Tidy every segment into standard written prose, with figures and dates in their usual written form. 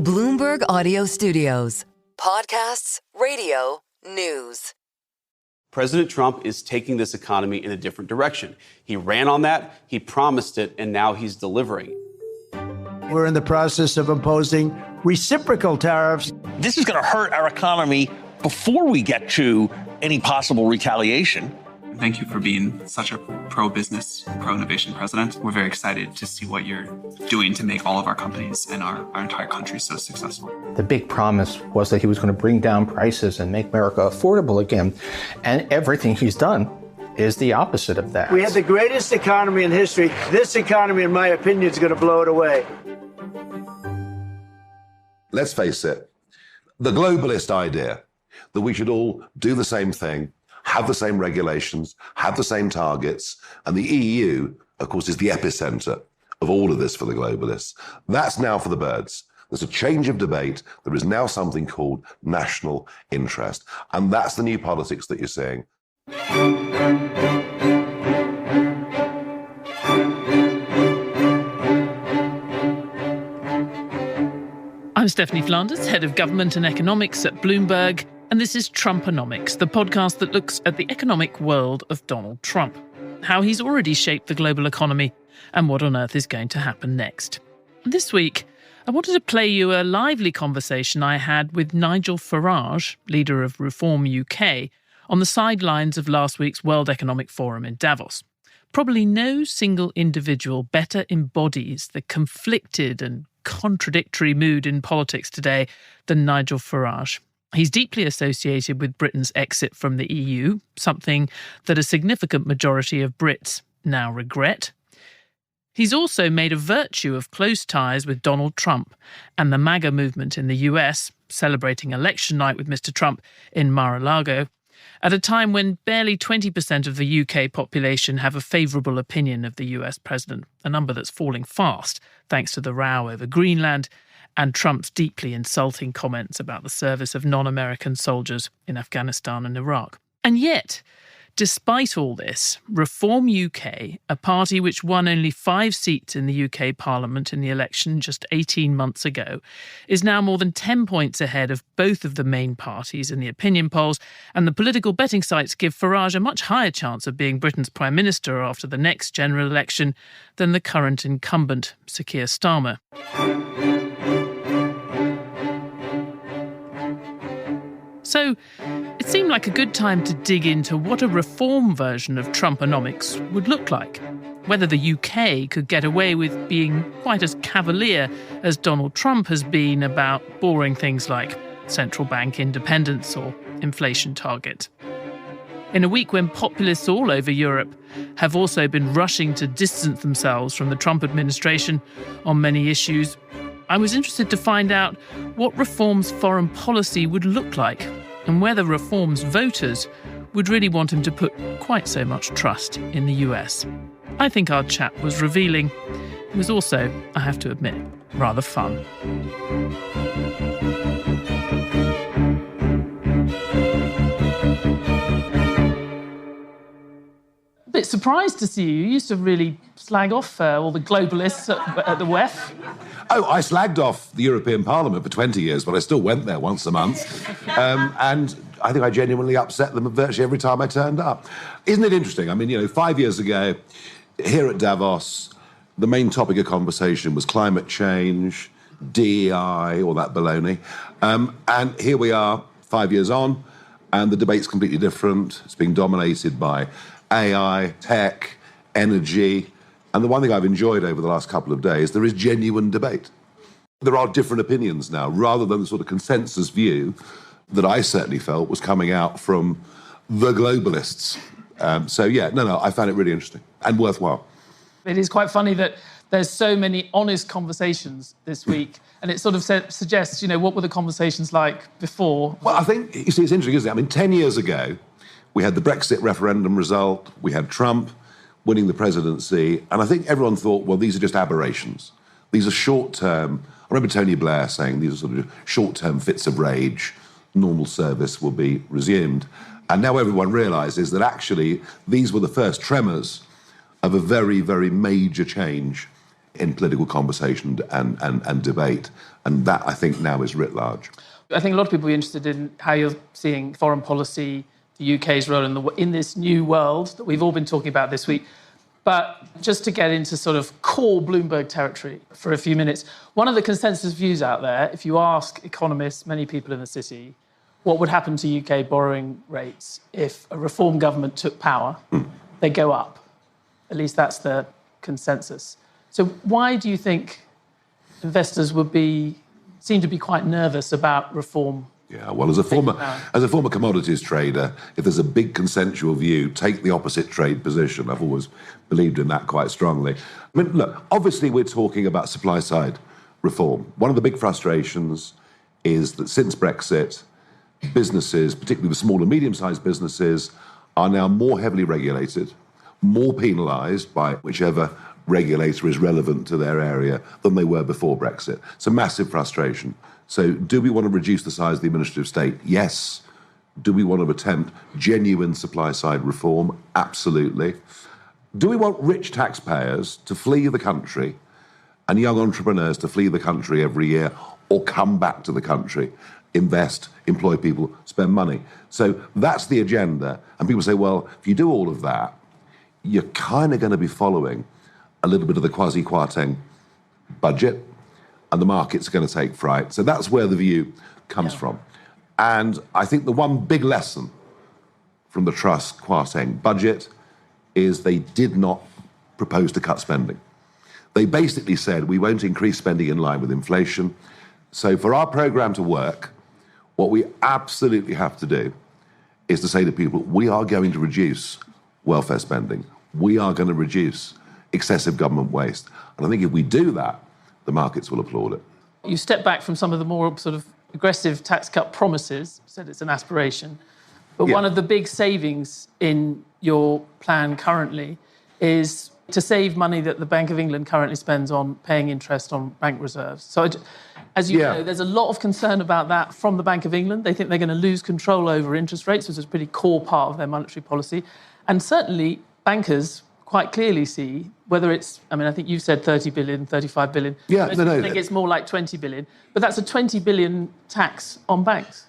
Bloomberg Audio Studios. Podcasts, radio, news. President Trump is taking this economy in a different direction. He ran on that, he promised it, and now he's delivering. We're in the process of imposing reciprocal tariffs. This is going to hurt our economy before we get to any possible retaliation. Thank you for being such a pro-business, pro-innovation president. We're very excited to see what you're doing to make all of our companies and our entire country so successful. The big promise was that he was going to bring down prices and make America affordable again. And everything he's done is the opposite of that. We had the greatest economy in history. This economy, in my opinion, is going to blow it away. Let's face it, the globalist idea that we should all do the same thing, have the same regulations, have the same targets, and the EU, of course, is the epicenter of all of this for the globalists. That's now for the birds. There's a change of debate. There is now something called national interest. And that's the new politics that you're seeing. I'm Stephanie Flanders, Head of Government and Economics at Bloomberg, and this is Trumponomics, the podcast that looks at the economic world of Donald Trump, how he's already shaped the global economy, and what on earth is going to happen next. This week, I wanted to play you a lively conversation I had with Nigel Farage, leader of Reform UK, on the sidelines of last week's World Economic Forum in Davos. Probably no single individual better embodies the conflicted and contradictory mood in politics today than Nigel Farage. He's deeply associated with Britain's exit from the EU, something that a significant majority of Brits now regret. He's also made a virtue of close ties with Donald Trump and the MAGA movement in the US, celebrating election night with Mr. Trump in Mar-a-Lago, at a time when barely 20% of the UK population have a favourable opinion of the US president, a number that's falling fast thanks to the row over Greenland and Trump's deeply insulting comments about the service of non-American soldiers in Afghanistan and Iraq. And yet, despite all this, Reform UK, a party which won only 5 seats in the UK Parliament in the election just 18 months ago, is now more than 10 points ahead of both of the main parties in the opinion polls, and the political betting sites give Farage a much higher chance of being Britain's Prime Minister after the next general election than the current incumbent, Sir Keir Starmer. So it seemed like a good time to dig into what a reform version of Trumponomics would look like, whether the UK could get away with being quite as cavalier as Donald Trump has been about boring things like central bank independence or inflation target. In a week when populists all over Europe have also been rushing to distance themselves from the Trump administration on many issues, I was interested to find out what Reform's foreign policy would look like and whether Reform's voters would really want him to put quite so much trust in the US. I think our chat was revealing. It was also, I have to admit, rather fun. A bit surprised to see you. You used to really slag off all the globalists at the WEF. Oh, I slagged off the European Parliament for 20 years, but I still went there once a month. And I think I genuinely upset them virtually every time I turned up. Isn't it interesting? I mean, 5 years ago, here at Davos, the main topic of conversation was climate change, DEI, all that baloney. And here we are, 5 years on, and the debate's completely different. It's being dominated by AI, tech, energy. And the one thing I've enjoyed over the last couple of days, there is genuine debate. There are different opinions now, rather than the sort of consensus view that I certainly felt was coming out from the globalists. I found it really interesting and worthwhile. It is quite funny that there's so many honest conversations this week, and it sort of suggests, what were the conversations like before? Well, I think, you see, it's interesting, isn't it? I mean, 10 years ago, we had the Brexit referendum result, we had Trump winning the presidency, and I think everyone thought, well, these are just aberrations. These are short-term. I remember Tony Blair saying these are sort of short-term fits of rage. Normal service will be resumed. And now everyone realises that actually these were the first tremors of a very, very major change in political conversation and debate. And that, I think, now is writ large. I think a lot of people are interested in how you're seeing foreign policy, the UK's role in this new world that we've all been talking about this week. But just to get into sort of core Bloomberg territory for a few minutes, one of the consensus views out there, if you ask economists, many people in the city, what would happen to UK borrowing rates if a reform government took power, they go up. At least that's the consensus. So why do you think investors seem to be quite nervous about reform? Yeah, well, as a former commodities trader, if there's a big consensual view, take the opposite trade position. I've always believed in that quite strongly. I mean, look, obviously we're talking about supply-side reform. One of the big frustrations is that since Brexit, businesses, particularly the small and medium-sized businesses, are now more heavily regulated, more penalised by whichever regulator is relevant to their area than they were before Brexit. It's a massive frustration. So do we want to reduce the size of the administrative state? Yes. Do we want to attempt genuine supply-side reform? Absolutely. Do we want rich taxpayers to flee the country and young entrepreneurs to flee the country every year or come back to the country, invest, employ people, spend money? So that's the agenda. And people say, well, if you do all of that, you're kind of going to be following a little bit of the quasi-Kwarteng budget, and the market's going to take fright. So that's where the view comes from. And I think the one big lesson from the Truss-Kwarteng budget is they did not propose to cut spending. They basically said, we won't increase spending in line with inflation. So for our programme to work, what we absolutely have to do is to say to people, we are going to reduce welfare spending. We are going to reduce excessive government waste. And I think if we do that, the markets will applaud it. You step back from some of the more sort of aggressive tax cut promises, said it's an aspiration, but one of the big savings in your plan currently is to save money that the Bank of England currently spends on paying interest on bank reserves. So as you know, there's a lot of concern about that from the Bank of England. They think they're going to lose control over interest rates, which is a pretty core part of their monetary policy. And certainly bankers quite clearly see whether it's, I mean, I think you've said 30 billion, 35 billion. Yeah, I think it's more like 20 billion. But that's a 20 billion tax on banks.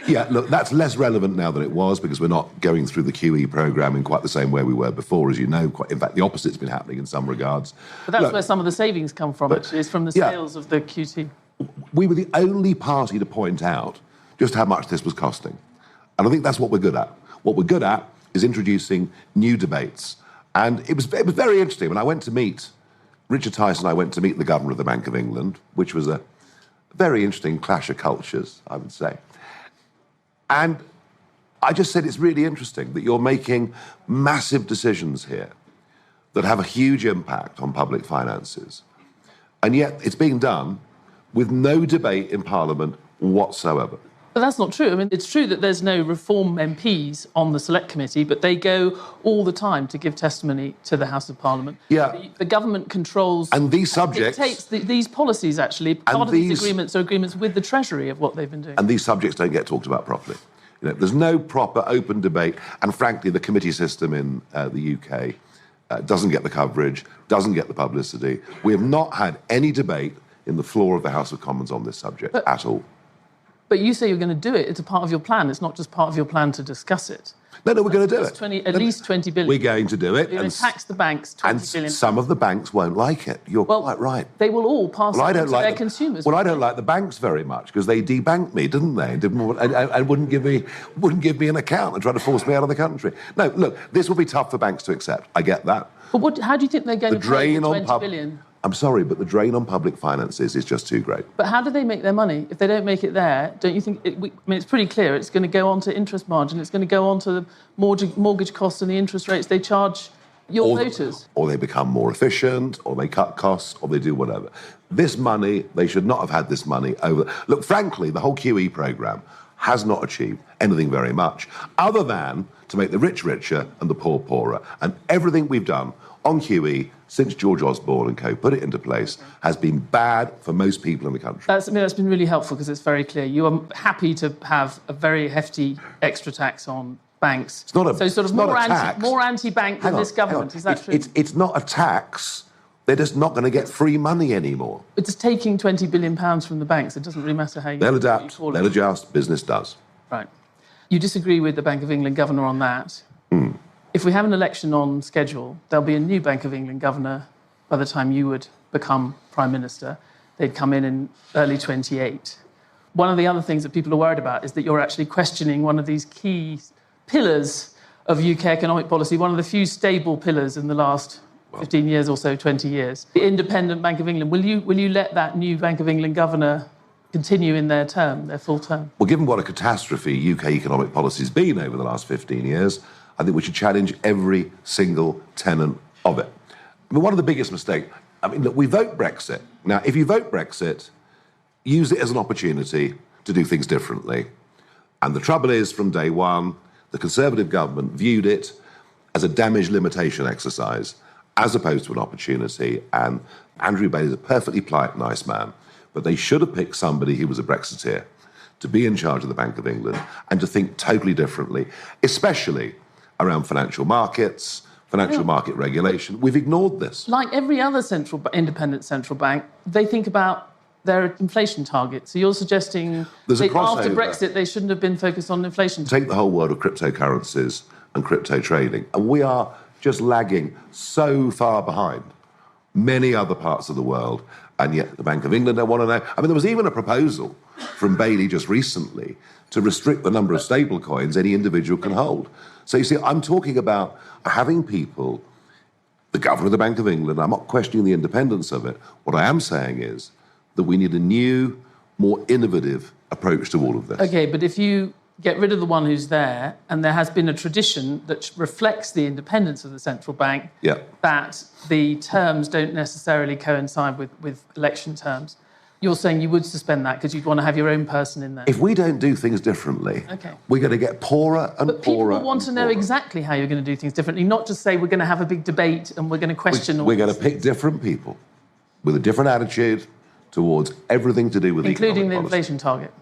Yeah, look, that's less relevant now than it was because we're not going through the QE programme in quite the same way we were before, as you know. In fact, the opposite's been happening in some regards. But that's where some of the savings come from, actually, is from the sales of the QT. We were the only party to point out just how much this was costing. And I think that's what we're good at. What we're good at is introducing new debates. And it was very interesting. When I went to meet Richard Tyson, I went to meet the Governor of the Bank of England, which was a very interesting clash of cultures, I would say. And I just said, it's really interesting that you're making massive decisions here that have a huge impact on public finances. And yet it's being done with no debate in Parliament whatsoever. But that's not true. I mean, it's true that there's no reform MPs on the Select Committee, but they go all the time to give testimony to the House of Parliament. Yeah. The government controls... And these subjects... dictates these policies, actually. Part of these agreements are agreements with the Treasury of what they've been doing. And these subjects don't get talked about properly. You know, there's no proper open debate. And frankly, the committee system in the UK doesn't get the coverage, doesn't get the publicity. We have not had any debate in the floor of the House of Commons on this subject at all. But you say you're going to do it. It's a part of your plan. It's not just part of your plan to discuss it. No, we're going to do it. At least 20 billion. We're going to do it. You're going to tax the banks 20 billion. And some of the banks won't like it. You're quite right. They will all pass it on to their consumers. Well, I don't like the banks very much because they debanked me, didn't they? And wouldn't give me an account and try to force me out of the country. No, look, this will be tough for banks to accept. I get that. But how do you think they're going to pay the 20 billion? I'm sorry, but the drain on public finances is just too great. But how do they make their money? If they don't make it there, don't you think... it's pretty clear. It's going to go on to interest margin. It's going to go on to the mortgage costs and the interest rates they charge your voters. Or they become more efficient, or they cut costs, or they do whatever. This money, they should not have had this money over... Look, frankly, the whole QE programme has not achieved anything very much, other than to make the rich richer and the poor poorer. And everything we've done on QE since George Osborne and co. put it into place has been bad for most people in the country. That's been really helpful because it's very clear. You are happy to have a very hefty extra tax on banks. It's not a, so sort of more anti-bank than this government. Is that true? It's not a tax They're just not going to get free money anymore. It's taking £20 billion from the banks. It doesn't really matter how you They'll adapt, you call it. they'll adjust, business does. Right. You disagree with the Bank of England governor on that. If we have an election on schedule, there'll be a new Bank of England governor by the time you would become Prime Minister. They'd come in early 28. One of the other things that people are worried about is that you're actually questioning one of these key pillars of UK economic policy, one of the few stable pillars in the last 15 years or so, 20 years. The independent Bank of England, will you let that new Bank of England governor continue in their term, their full term? Well, given what a catastrophe UK economic policy has been over the last 15 years, I think we should challenge every single tenet of it. I mean, one of the biggest mistakes, look, we vote Brexit. Now, if you vote Brexit, use it as an opportunity to do things differently. And the trouble is, from day one, the Conservative government viewed it as a damage limitation exercise, as opposed to an opportunity. And Andrew Bailey is a perfectly polite, nice man. But they should have picked somebody who was a Brexiteer to be in charge of the Bank of England and to think totally differently, especially around financial markets, financial market regulation. We've ignored this. Like every other independent central bank, they think about their inflation target. So you're suggesting There's a after crossover. Brexit, they shouldn't have been focused on inflation. Take the whole world of cryptocurrencies and crypto trading, and we are just lagging so far behind many other parts of the world, and yet the Bank of England don't want to know. I mean, there was even a proposal from Bailey just recently to restrict the number of stable coins any individual can hold. So you see, I'm talking about having people, the governor of the Bank of England, I'm not questioning the independence of it. What I am saying is that we need a new, more innovative approach to all of this. Okay, but if you get rid of the one who's there, and there has been a tradition that reflects the independence of the central bank, that the terms don't necessarily coincide with election terms, you're saying you would suspend that because you'd want to have your own person in there. If we don't do things differently, we're going to get poorer and but poorer. People want to know exactly how you're going to do things differently, not just say we're going to have a big debate and we're going to question all We're going this. to pick different people with a different attitude towards everything to do with including the economic policy. inflation target.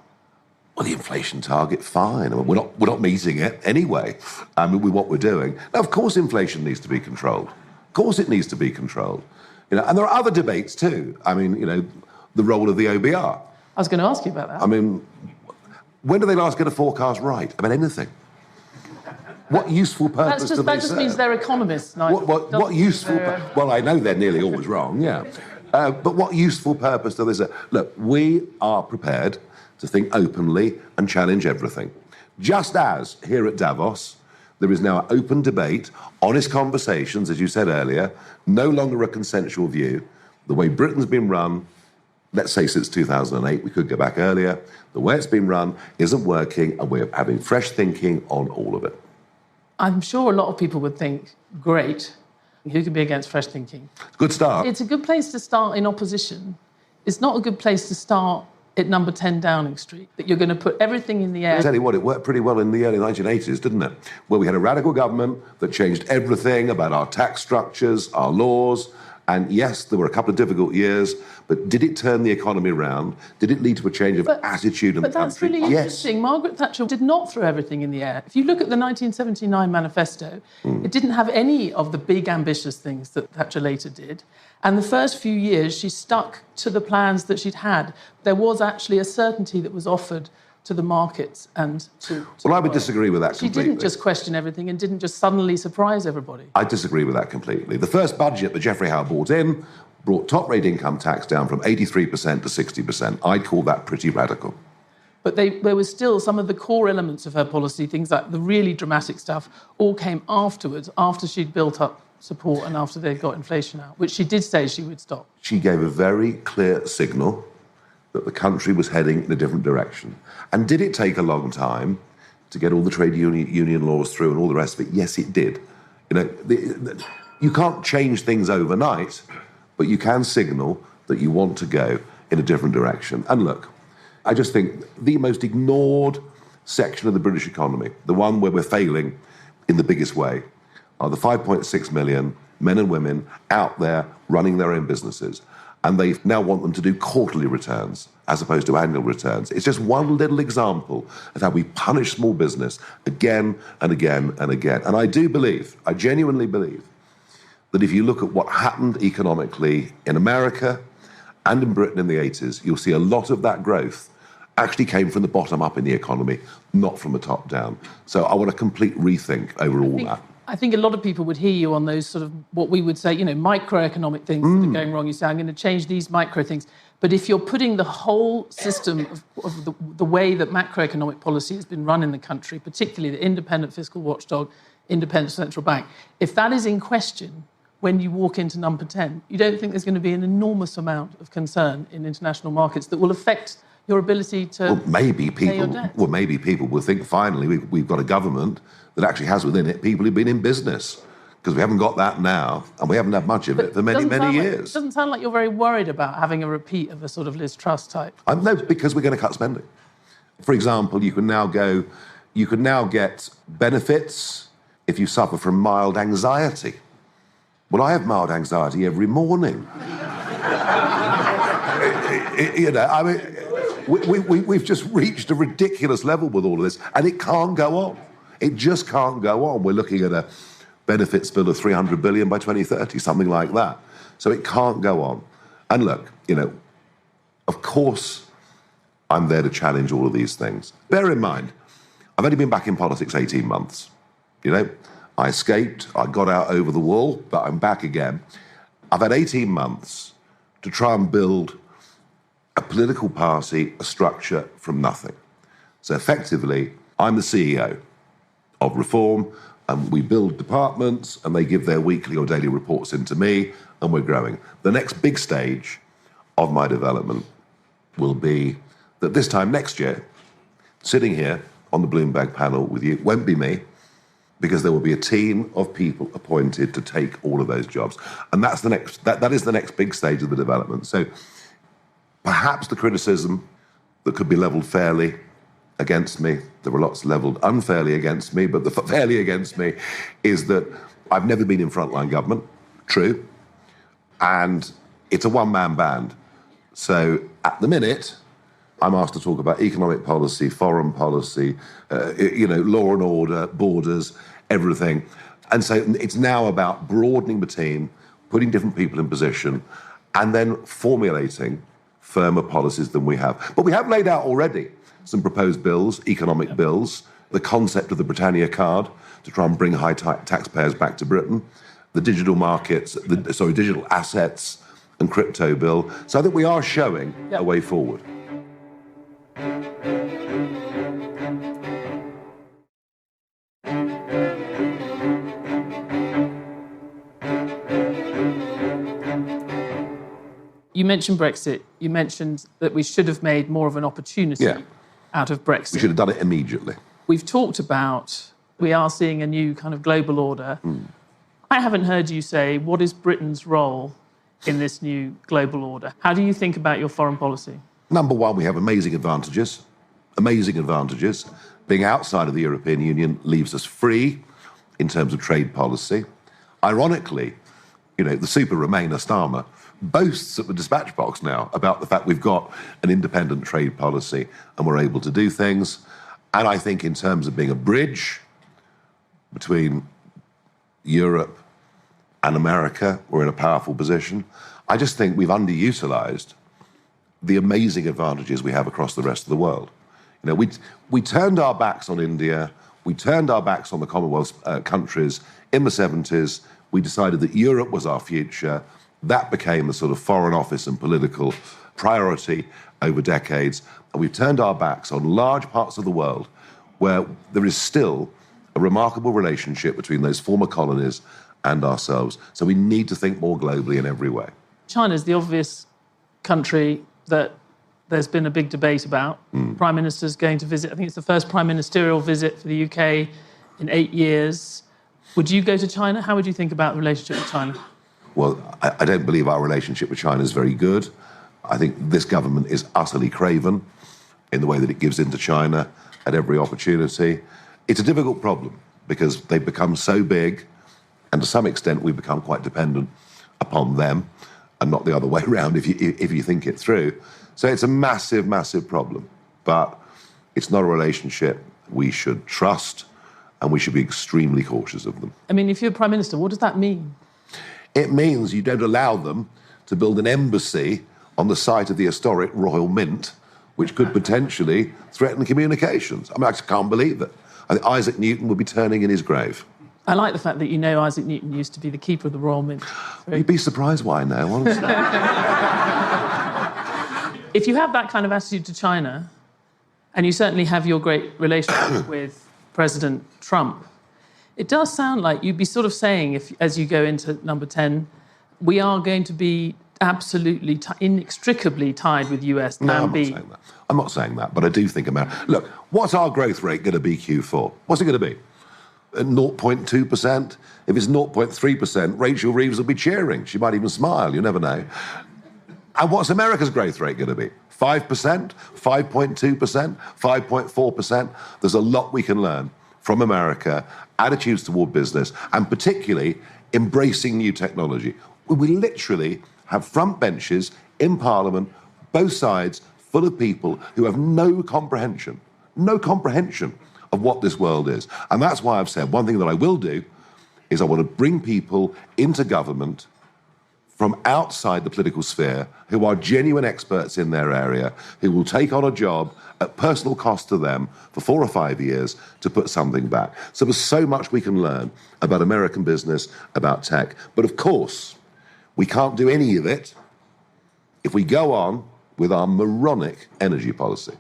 Well, the inflation target, fine. I mean, we're not meeting it anyway. With what we're doing. Now, of course, inflation needs to be controlled. Of course, it needs to be controlled. And there are other debates too. I mean, the role of the OBR. I was going to ask you about that. I mean, when do they last get a forecast right about anything? What useful purpose do they serve? That just means they're economists, Nigel. What useful... Well, I know they're nearly always wrong, yeah. But what useful purpose do they serve? Look, we are prepared to think openly and challenge everything. Just as here at Davos, there is now an open debate, honest conversations, as you said earlier, no longer a consensual view. The way Britain's been run, let's say since 2008, we could go back earlier, the way it's been run isn't working, and we're having fresh thinking on all of it. I'm sure a lot of people would think, great, who can be against fresh thinking? Good start. It's a good place to start in opposition. It's not a good place to start at number 10 Downing Street, that you're going to put everything in the air. I'll tell you what, it worked pretty well in the early 1980s, didn't it? Where we had a radical government that changed everything about our tax structures, our laws, and yes, there were a couple of difficult years, but did it turn the economy around? Did it lead to a change of attitude in the country? But that's really interesting. Margaret Thatcher did not throw everything in the air. If you look at the 1979 manifesto, it didn't have any of the big ambitious things that Thatcher later did. And the first few years, she stuck to the plans that she'd had. There was actually a certainty that was offered to the markets and to Well, I would disagree with that completely. She didn't just question everything and didn't just suddenly surprise everybody. I disagree with that completely. The first budget that Geoffrey Howe brought top-rate income tax down from 83% to 60%. I'd call that pretty radical. But there was still some of the core elements of her policy, things like the really dramatic stuff, all came afterwards, after she'd built up support and after they'd got inflation out, which she did say she would stop. She gave a very clear signal that the country was heading in a different direction. And did it take a long time to get all the trade union laws through and all the rest of it? Yes, it did. You can't change things overnight, but you can signal that you want to go in a different direction. And look, I just think the most ignored section of the British economy, the one where we're failing in the biggest way, are the 5.6 million men and women out there running their own businesses. And they now want them to do quarterly returns as opposed to annual returns. It's just one little example of how we punish small business again and again and again. And I genuinely believe, that if you look at what happened economically in America and in Britain in the 80s, you'll see a lot of that growth actually came from the bottom up in the economy, not from the top down. So I want a complete rethink over all that. I think a lot of people would hear you on those sort of what we would say, microeconomic things that are going wrong. You say, I'm going to change these micro things. But if you're putting the whole system of the way that macroeconomic policy has been run in the country, particularly the independent fiscal watchdog, independent central bank, if that is in question when you walk into number 10, you don't think there's going to be an enormous amount of concern in international markets that will affect your ability to pay your debt? Well, maybe people will think, finally, we've got a government that actually has within it people who've been in business, because we haven't got that now, and we haven't had much of it for many, many years. It doesn't sound like you're very worried about having a repeat of a sort of Liz Truss type. No, because we're going to cut spending. For example, you can now get benefits if you suffer from mild anxiety. Well, I have mild anxiety every morning. We've just reached a ridiculous level with all of this, and it can't go on. It just can't go on. We're looking at a benefits bill of $300 billion by 2030, something like that. So it can't go on. And look, of course, I'm there to challenge all of these things. Bear in mind, I've only been back in politics 18 months. I escaped, I got out over the wall, but I'm back again. I've had 18 months to try and build a political party, a structure from nothing. So effectively, I'm the CEO of Reform, and we build departments, and they give their weekly or daily reports into me, and we're growing. The next big stage of my development will be that this time next year, sitting here on the Bloomberg panel with you, won't be me, because there will be a team of people appointed to take all of those jobs. And that is the next big stage of the development. So perhaps the criticism that could be levelled fairly against me, there were lots levelled unfairly against me, but the fairly against me is that I've never been in frontline government, true, and it's a one-man band. So at the minute, I'm asked to talk about economic policy, foreign policy, law and order, borders, everything. And so it's now about broadening the team, putting different people in position, and then formulating firmer policies than we have. But we have laid out already some proposed bills, economic bills, the concept of the Britannia card to try and bring high taxpayers back to Britain, the digital markets, digital assets and crypto bill. So I think we are showing a way forward. You mentioned Brexit. You mentioned that we should have made more of an opportunity out of Brexit. We should have done it immediately. We've talked about we are seeing a new kind of global order. I haven't heard you say, what is Britain's role in this new global order? How do you think about your foreign policy? Number one, we have amazing advantages. Amazing advantages. Being outside of the European Union leaves us free in terms of trade policy. Ironically, the super Remainer Starmer boasts at the dispatch box now about the fact we've got an independent trade policy and we're able to do things. And I think in terms of being a bridge between Europe and America, we're in a powerful position. I just think we've underutilized the amazing advantages we have across the rest of the world. We turned our backs on India, we turned our backs on the Commonwealth countries in the 70s. We decided that Europe was our future. That became a sort of foreign office and political priority over decades. And we've turned our backs on large parts of the world where there is still a remarkable relationship between those former colonies and ourselves. So we need to think more globally in every way. China's the obvious country that there's been a big debate about. Prime Minister's going to visit. I think it's the first prime ministerial visit for the UK in 8 years. Would you go to China? How would you think about the relationship with China? Well, I don't believe our relationship with China is very good. I think this government is utterly craven in the way that it gives into China at every opportunity. It's a difficult problem because they've become so big, and to some extent we've become quite dependent upon them and not the other way around if you think it through. So it's a massive, massive problem. But it's not a relationship we should trust, and we should be extremely cautious of them. I mean, if you're Prime Minister, what does that mean? It means you don't allow them to build an embassy on the site of the historic Royal Mint, which could potentially threaten communications. I mean, I just can't believe it. I think Isaac Newton would be turning in his grave. I like the fact that you know Isaac Newton used to be the keeper of the Royal Mint. You'd be surprised why I know, honestly. If you have that kind of attitude to China, and you certainly have your great relationship with President Trump, it does sound like you'd be sort of saying, as you go into number 10, we are going to be absolutely, inextricably tied with US Plan B. I'm not saying that, but I do think America... Look, what's our growth rate going to be Q4? What's it going to be? 0.2%? If it's 0.3%, Rachel Reeves will be cheering. She might even smile, you never know. And what's America's growth rate going to be? 5%? 5.2%? 5.4%? There's a lot we can learn from America, attitudes toward business, and particularly embracing new technology. We literally have front benches in Parliament, both sides, full of people who have no comprehension of what this world is. And that's why I've said one thing that I will do is I want to bring people into government from outside the political sphere who are genuine experts in their area, who will take on a job at personal cost to them for 4 or 5 years to put something back. So there's so much we can learn about American business, about tech. But of course, we can't do any of it if we go on with our moronic energy policy.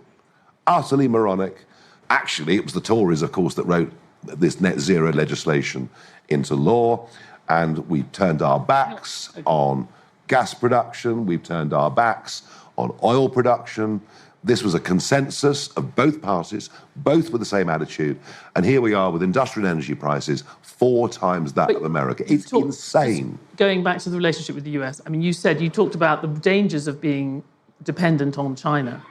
Utterly moronic. Actually, it was the Tories, of course, that wrote this net zero legislation into law. And we turned our backs on gas production. We've turned our backs on oil production. This was a consensus of both parties, both with the same attitude. And here we are with industrial energy prices 4 times that of America. It's insane. Going back to the relationship with the US, I mean, you talked about the dangers of being dependent on China.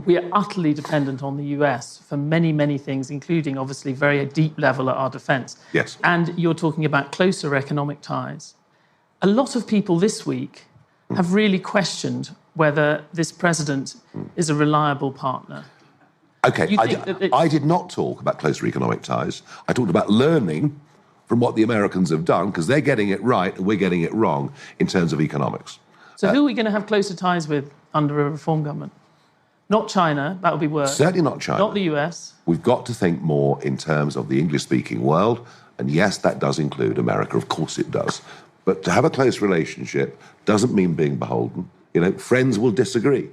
We are utterly dependent on the US for many, many things, including, obviously, very deep level at our defence. Yes. And you're talking about closer economic ties. A lot of people this week have really questioned whether this president is a reliable partner. OK, I did not talk about closer economic ties. I talked about learning from what the Americans have done, because they're getting it right and we're getting it wrong in terms of economics. So who are we going to have closer ties with under a reform government? Not China, that would be worse. Certainly not China. Not the US. We've got to think more in terms of the English-speaking world, and yes, that does include America, of course it does. But to have a close relationship doesn't mean being beholden. You know, friends will disagree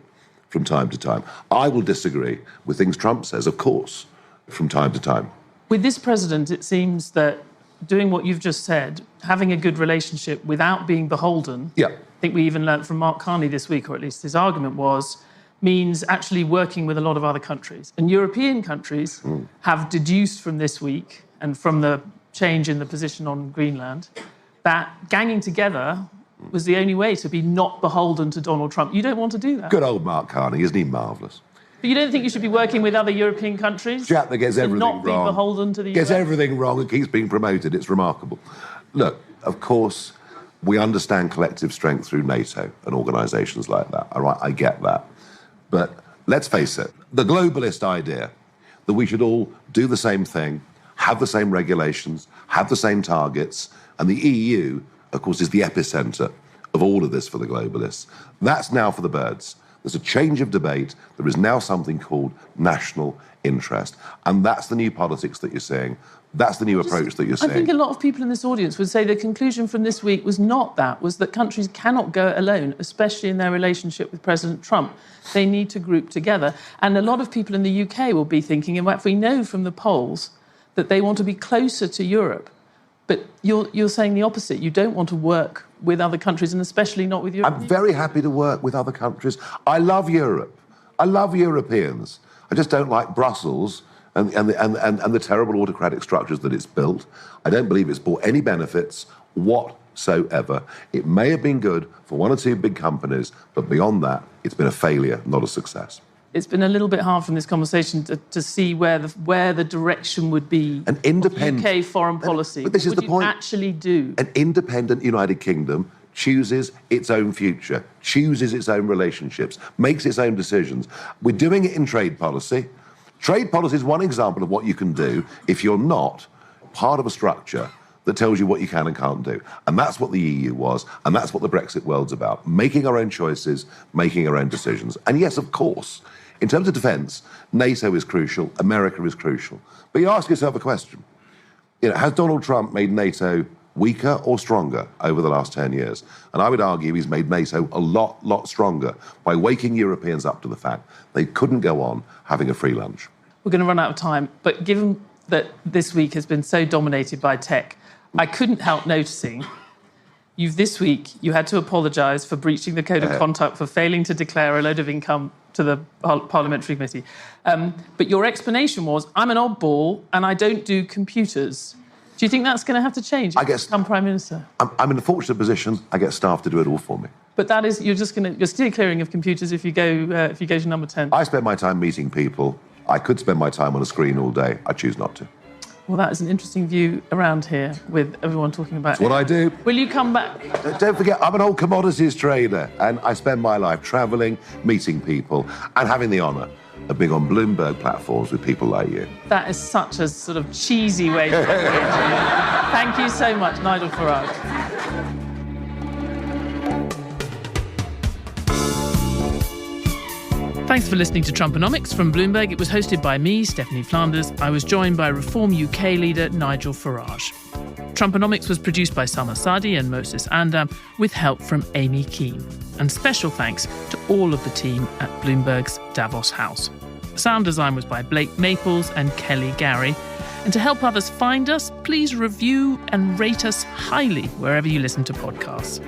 from time to time. I will disagree with things Trump says, of course, from time to time. With this president, it seems that doing what you've just said, having a good relationship without being beholden, I think we even learnt from Mark Carney this week, or at least his argument was, means actually working with a lot of other countries. And European countries have deduced from this week and from the change in the position on Greenland that ganging together was the only way to be not beholden to Donald Trump. You don't want to do that. Good old Mark Carney, isn't he marvellous? But you don't think you should be working with other European countries? Chap that gets everything wrong. Not be beholden to the US? Gets everything wrong and keeps being promoted. It's remarkable. Look, of course, we understand collective strength through NATO and organisations like that. All right, I get that. But let's face it, the globalist idea that we should all do the same thing, have the same regulations, have the same targets, and the EU, of course, is the epicenter of all of this for the globalists. That's now for the birds. There's a change of debate. There is now something called national interest. And that's the new politics that you're seeing. That's the new approach that you're seeing. I think a lot of people in this audience would say the conclusion from this week was that countries cannot go it alone, especially in their relationship with President Trump. They need to group together. And a lot of people in the UK will be thinking, in fact, we know from the polls that they want to be closer to Europe. But you're saying the opposite. You don't want to work with other countries, and especially not with Europe. I'm very happy to work with other countries. I love Europe. I love Europeans. I just don't like Brussels and the terrible autocratic structures that it's built. I don't believe it's brought any benefits whatsoever. It may have been good for 1 or 2 big companies, but beyond that, it's been a failure, not a success. It's been a little bit hard from this conversation to see where the direction would be. An independent UK foreign policy. But this is the point. What would you actually do? An independent United Kingdom chooses its own future, chooses its own relationships, makes its own decisions. We're doing it in trade policy. Trade policy is one example of what you can do if you're not part of a structure that tells you what you can and can't do. And that's what the EU was, and that's what the Brexit world's about. Making our own choices, making our own decisions. And yes, of course, in terms of defence, NATO is crucial, America is crucial. But you ask yourself a question. Has Donald Trump made NATO weaker or stronger over the last 10 years? And I would argue he's made NATO a lot stronger by waking Europeans up to the fact they couldn't go on having a free lunch. We're going to run out of time, but given that this week has been so dominated by tech, I couldn't help noticing this week you had to apologise for breaching the code of conduct, for failing to declare a load of income to the parliamentary committee. But your explanation was, I'm an oddball and I don't do computers. Do you think that's going to have to change if you become Prime Minister? I'm in a fortunate position. I get staff to do it all for me. But that is, you're steer clearing of computers if you go to number 10. I spend my time meeting people. I could spend my time on a screen all day. I choose not to. Well, that is an interesting view around here with everyone talking about That's what I do. Will you come back? Don't forget, I'm an old commodities trader, and I spend my life travelling, meeting people, and having the honour of being on Bloomberg platforms with people like you. That is such a sort of cheesy way to put it. Thank you so much, Nigel Farage. Thanks for listening to Trumponomics from Bloomberg. It was hosted by me, Stephanie Flanders. I was joined by Reform UK leader Nigel Farage. Trumponomics was produced by Sama Sadi and Moses Andam with help from Amy Keane. And special thanks to all of the team at Bloomberg's Davos House. Sound design was by Blake Maples and Kelly Gary. And to help others find us, please review and rate us highly wherever you listen to podcasts.